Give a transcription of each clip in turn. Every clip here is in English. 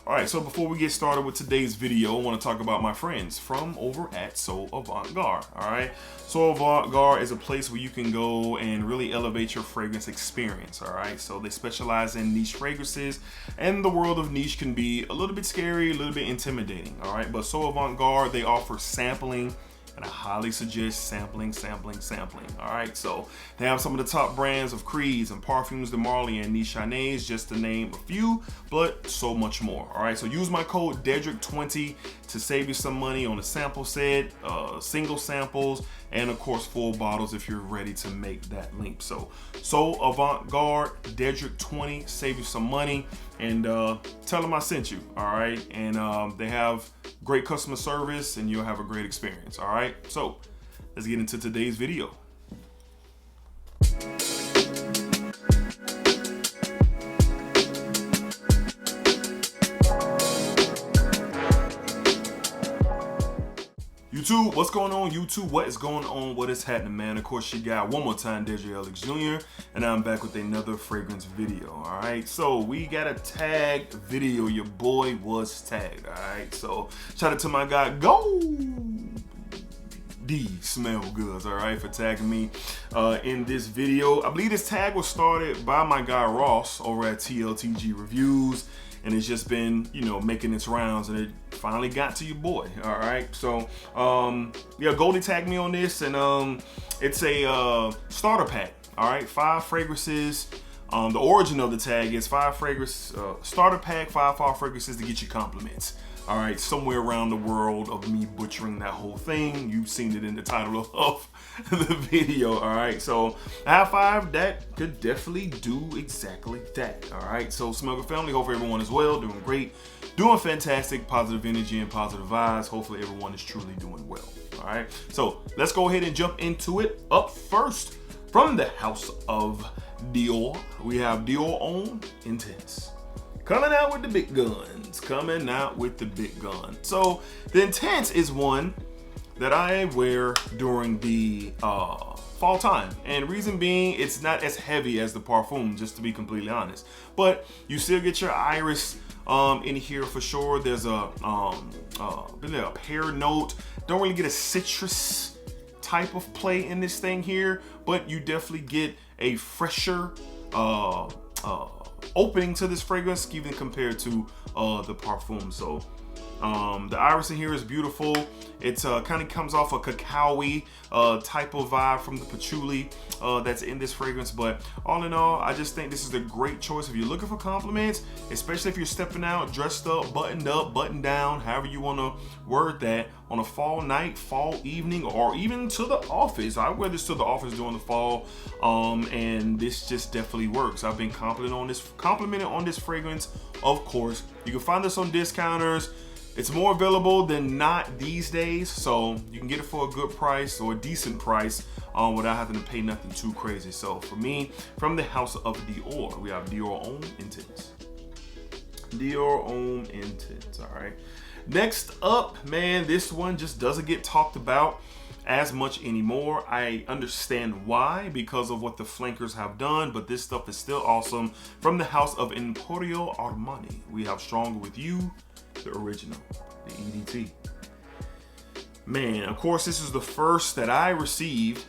All right, so before we get started with today's video, I want to talk about my friends from over at So Avant-Garde. All right, So Avant-Garde is a place where you can go and really elevate your fragrance experience. All right, so they specialize in niche fragrances, and the world of niche can be a little bit scary, a little bit intimidating. All right, but So Avant-Garde, they offer sampling, and I highly suggest sampling. All right, so they have some of the top brands of Creeds and Parfums de Marly and Nichonnaise, just to name a few, but so much more. All right, so use my code DEDRICK20 to save you some money on a sample set, single samples, and of course full bottles if you're ready to make that leap. So Avant-Garde, DEDRICK20, save you some money, and tell them I sent you. All right, and they have great customer service, and you'll have a great experience. All right, so let's get into today's video. YouTube, what's going on? YouTube, what is going on? What is happening, man? Of course, you got one more time, DEDRICKHICKSJR, and I'm back with another fragrance video. All right, so we got a tagged video. Your boy was tagged. All right, so shout out to my guy Go D Smell Goods, all right, for tagging me in this video. I believe this tag was started by my guy Ross over at TLTG Reviews, and it's just been, you know, making its rounds, and it finally got to your boy. All right, so yeah, Goldie tagged me on this, and it's a starter pack. All right, 5 fragrances. The origin of the tag is 5 fragrance starter pack, 5 fall fragrances to get you compliments. All right, somewhere around the world of me butchering that whole thing. You've seen it in the title of the video. All right, so I have 5 that could definitely do exactly that. All right, so Smell Good family, hopefully everyone is well, doing great, doing fantastic, positive energy and positive vibes. Hopefully everyone is truly doing well. All right, so let's go ahead and jump into it. Up first, from the house of Dior, we have Dior Homme Intense. Coming out with the big guns, coming out with the big gun. So the Intense is one that I wear during the fall time. And reason being, it's not as heavy as the Parfum, just to be completely honest. But you still get your iris in here for sure. There's a pear note. Don't really get a citrus type of play in this thing here, but you definitely get a fresher opening to this fragrance even compared to the Parfum. So the iris in here is beautiful. It kind of comes off a cacao-y type of vibe from the patchouli that's in this fragrance. But all in all, I just think this is a great choice if you're looking for compliments, especially if you're stepping out dressed up, buttoned down, however you want to word that, on a fall night, fall evening, or even to the office. I wear this to the office during the fall, and this just definitely works. I've been complimented on this fragrance, of course. You can find this on discounters. It's more available than not these days, so you can get it for a good price or a decent price without having to pay nothing too crazy. So for me, from the house of Dior, we have Dior Homme Intense. Dior Homme Intense, all right. Next up, man, this one just doesn't get talked about as much anymore. I understand why, because of what the flankers have done, but this stuff is still awesome. From the house of Emporio Armani, we have Stronger With You, the original, the EDT. Man, of course, this is the first that I received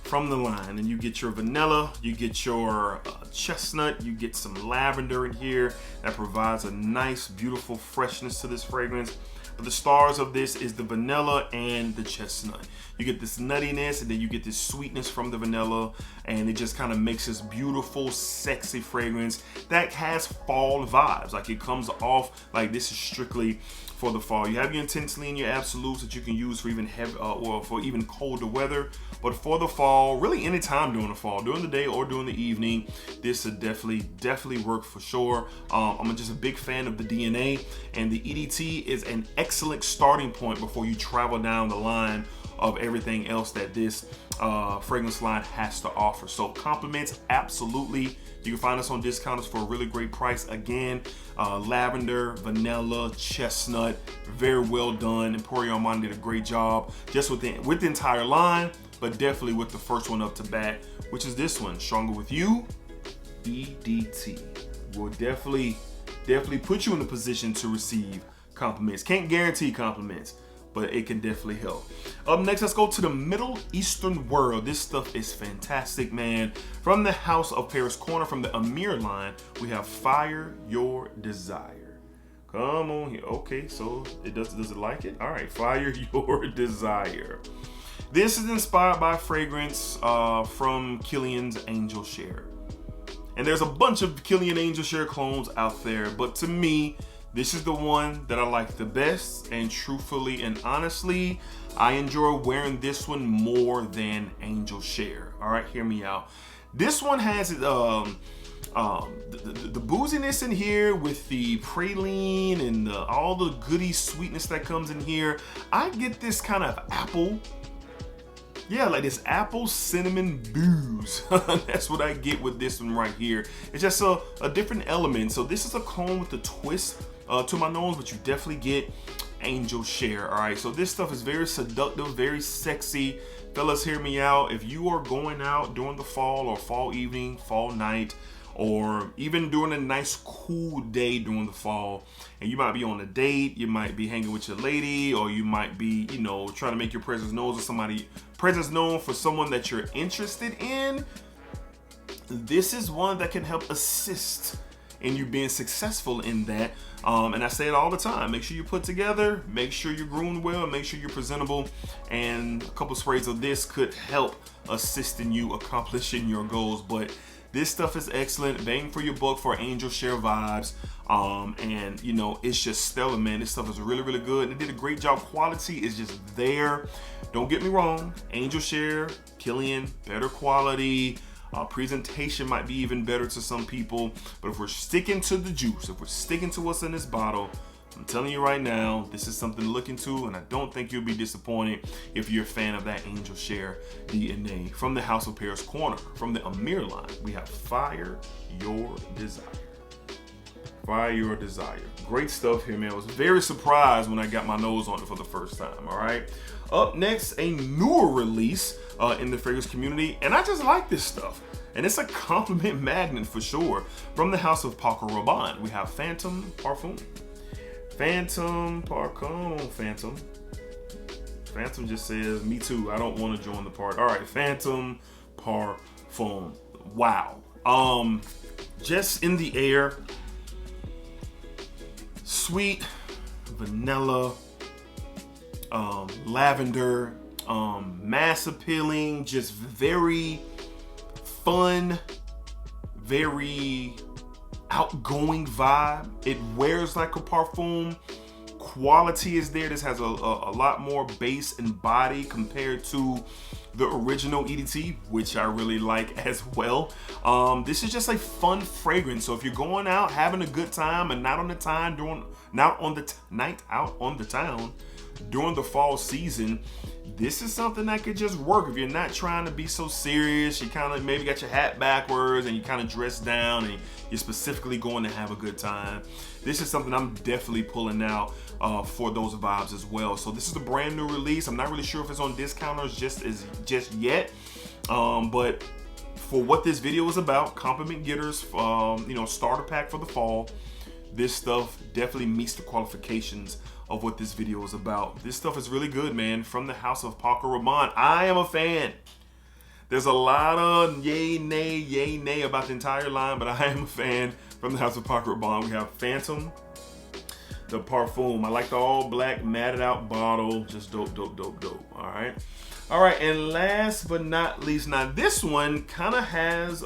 from the line, and you get your vanilla, you get your chestnut, you get some lavender in here that provides a nice, beautiful freshness to this fragrance. But the stars of this is the vanilla and the chestnut. You get this nuttiness, and then you get this sweetness from the vanilla, and it just kind of makes this beautiful, sexy fragrance that has fall vibes. Like, it comes off like this is strictly for the fall. You have your Intensely and your Absolutes that you can use for even heavy or for even colder weather. But for the fall, really any time during the fall, during the day or during the evening, this would definitely work for sure. I'm just a big fan of the DNA, and the EDT is an excellent starting point before you travel down the line of everything else that this fragrance line has to offer. So compliments, absolutely. You can find us on discounters for a really great price. Again, lavender, vanilla, chestnut, very well done. Emporio Armani did a great job just with the entire line, but definitely with the first one up to bat, which is this one, Stronger With You, EDT. Will definitely definitely put you in a position to receive compliments. Can't guarantee compliments, but it can definitely help. Up next, let's go to the Middle Eastern world. This stuff is fantastic, man. From the House of Paris Corner, from the Amir line, we have Fire Your Desire. Come on here. Okay, so it does it like it? All right, Fire Your Desire. This is inspired by fragrance from Kilian's Angel Share. And there's a bunch of Kilian Angel Share clones out there, but to me, this is the one that I like the best, and truthfully and honestly, I enjoy wearing this one more than Angel Share. All right, hear me out. This one has the booziness in here with the praline and all the goody sweetness that comes in here. I get this kind of apple. Yeah, like this apple cinnamon booze. That's what I get with this one right here. It's just a different element. So this is a clone with a twist to my nose, but you definitely get Angel Share. All right, so this stuff is very seductive, very sexy. Fellas, hear me out. If you are going out during the fall or fall evening, fall night, or even during a nice cool day during the fall, and you might be on a date, you might be hanging with your lady, or you might be, you know, trying to make your presence known for someone that you're interested in, this is one that can help assist in you being successful in that. And I say it all the time, make sure you put together, make sure you're groomed well, make sure you're presentable, and a couple sprays of this could help assist in you accomplishing your goals. But this stuff is excellent, bang for your buck for Angel Share vibes. And you know, it's just stellar, man. This stuff is really, really good. They did a great job. Quality is just there. Don't get me wrong, Angel Share, Kilian, better quality. Presentation might be even better to some people, but if we're sticking to the juice, if we're sticking to what's in this bottle, I'm telling you right now, this is something to look into, and I don't think you'll be disappointed if you're a fan of that Angel Share DNA. From the House of Paris Corner, from the Amir line, we have Fire Your Desire. Fire Your Desire. Great stuff here, man. I was very surprised when I got my nose on it for the first time, all right? Up next, a newer release in the fragrance community, and I just like this stuff. And it's a compliment magnet for sure. From the House of Paco Rabanne, we have Phantom Parfum. Phantom Parfum, Phantom. Phantom just says, me too, I don't want to join the party. All right, Phantom Parfum. Wow. Just in the air, sweet vanilla, lavender, mass appealing, just very fun, very outgoing vibe. It wears like a parfum. Quality is there. This has a lot more base and body compared to the original EDT, which I really like as well. This is just a fun fragrance. So if you're going out having a good time and not on the town night out on the town during the fall season, this is something that could just work. If you're not trying to be so serious, you kind of maybe got your hat backwards and you kind of dress down and you're specifically going to have a good time, this is something I'm definitely pulling out for those vibes as well. So this is a brand new release. I'm not really sure if it's on discounters just yet, but for what this video is about, compliment getters, starter pack for the fall, this stuff definitely meets the qualifications of what this video is about. This stuff is really good, man. From the House of Paco Rabanne, I am a fan. There's a lot of yay, nay about the entire line, but I am a fan. From the House of Paco Rabanne, we have Phantom, the Parfum. I like the all black matted out bottle. Just dope. All right, and last but not least, now this one kind of has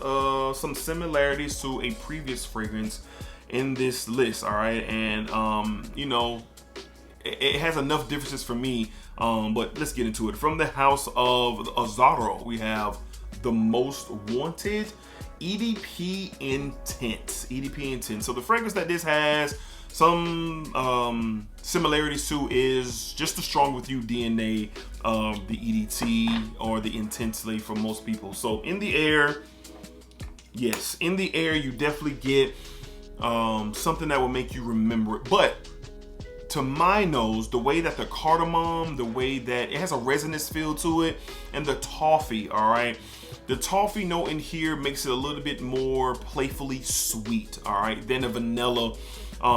some similarities to a previous fragrance in this list. All right, and it has enough differences for me, but let's get into it. From the House of Azzaro, we have the Most Wanted EDP Intense. So the fragrance that this has some similarities to is just the Strong With You DNA of the EDT or the Intensely for most people. So in the air, yes, in the air, you definitely get something that will make you remember it. But to my nose, the way that the cardamom, the way that it has a resinous feel to it, and the toffee, all right? The toffee note in here makes it a little bit more playfully sweet, all right, than the vanilla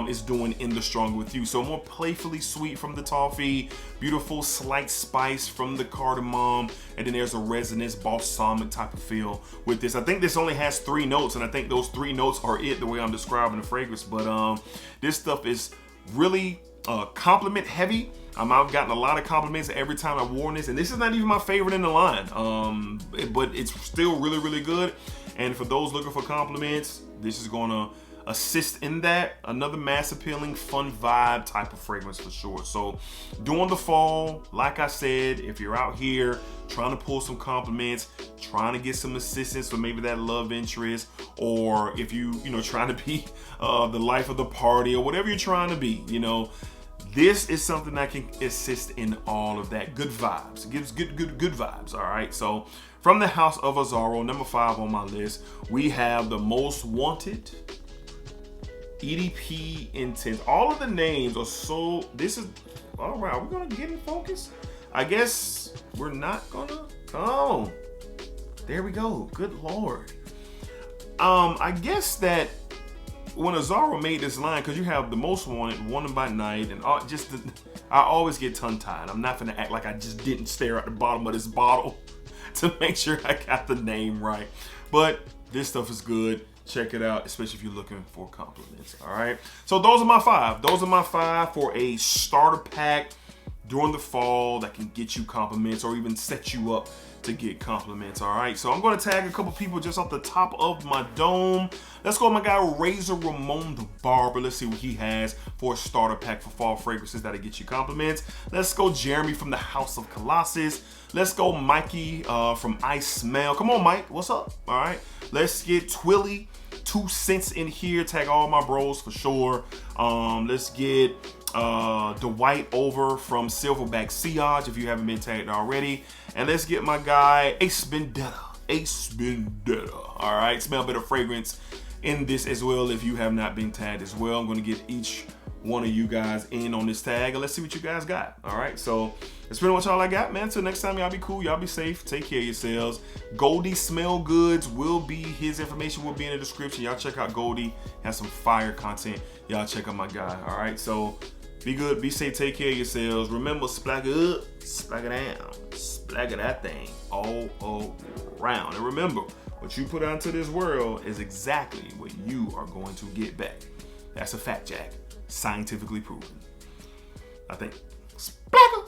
is doing in the Stronger With You. So more playfully sweet from the toffee, beautiful slight spice from the cardamom, and then there's a resonance balsamic type of feel with this. I think this only has 3 notes, and I think those 3 notes are it the way I'm describing the fragrance. But this stuff is really compliment heavy. I've gotten a lot of compliments every time I've worn this, and this is not even my favorite in the line, but it's still really, really good. And for those looking for compliments, this is gonna assist in that. Another mass appealing, fun vibe type of fragrance for sure. So during the fall, like I said, if you're out here trying to pull some compliments, trying to get some assistance for maybe that love interest, or if you trying to be the life of the party, or whatever you're trying to be, this is something that can assist in all of that. Good vibes. It gives good vibes. All right. So from the house of Azzaro, number 5 on my list, we have the Most Wanted EDP Intense. All of the names are so. This is all right. Are we gonna get in focus? I guess we're not gonna. Oh, there we go. Good Lord. I guess that when Azzaro made this line, because you have the Most Wanted, Wanted by Night, and I always get tongue-tied. I'm not gonna act like I just didn't stare at the bottom of this bottle to make sure I got the name right. But this stuff is good. Check it out, especially if you're looking for compliments. All right. So those are my 5. Those are my 5 for a starter pack during the fall that can get you compliments or even set you up to get compliments. All right. So I'm going to tag a couple people just off the top of my dome. Let's go with my guy Razor Ramon the Barber. Let's see what he has for a starter pack for fall fragrances that'll get you compliments. Let's go Jeremy from the House of Colossus. Let's go Mikey from I Smell. Come on, Mike. What's up? All right. Let's get Twilly 2 Cents in here. Tag all my bros for sure. Let's get Dwight over from Silverback Siage if you haven't been tagged already. And let's get my guy Ace Vendetta. Ace Vendetta. All right. Smell better fragrance in this as well if you have not been tagged as well. I'm going to get each one of you guys in on this tag, and let's see what you guys got. All right, so that's pretty much all I got, man. Until next time, y'all be cool, y'all be safe, take care of yourselves. Goldie Smell Goods will be, his information will be in the description. Y'all check out Goldie, has some fire content. Y'all check out my guy. All right, so be good, be safe, take care of yourselves. Remember, splag it up, splag it down, splag it that thing all around. And remember, what you put out into this world is exactly what you are going to get back. That's a fact, Jack. Scientifically proven. I think. Spackle!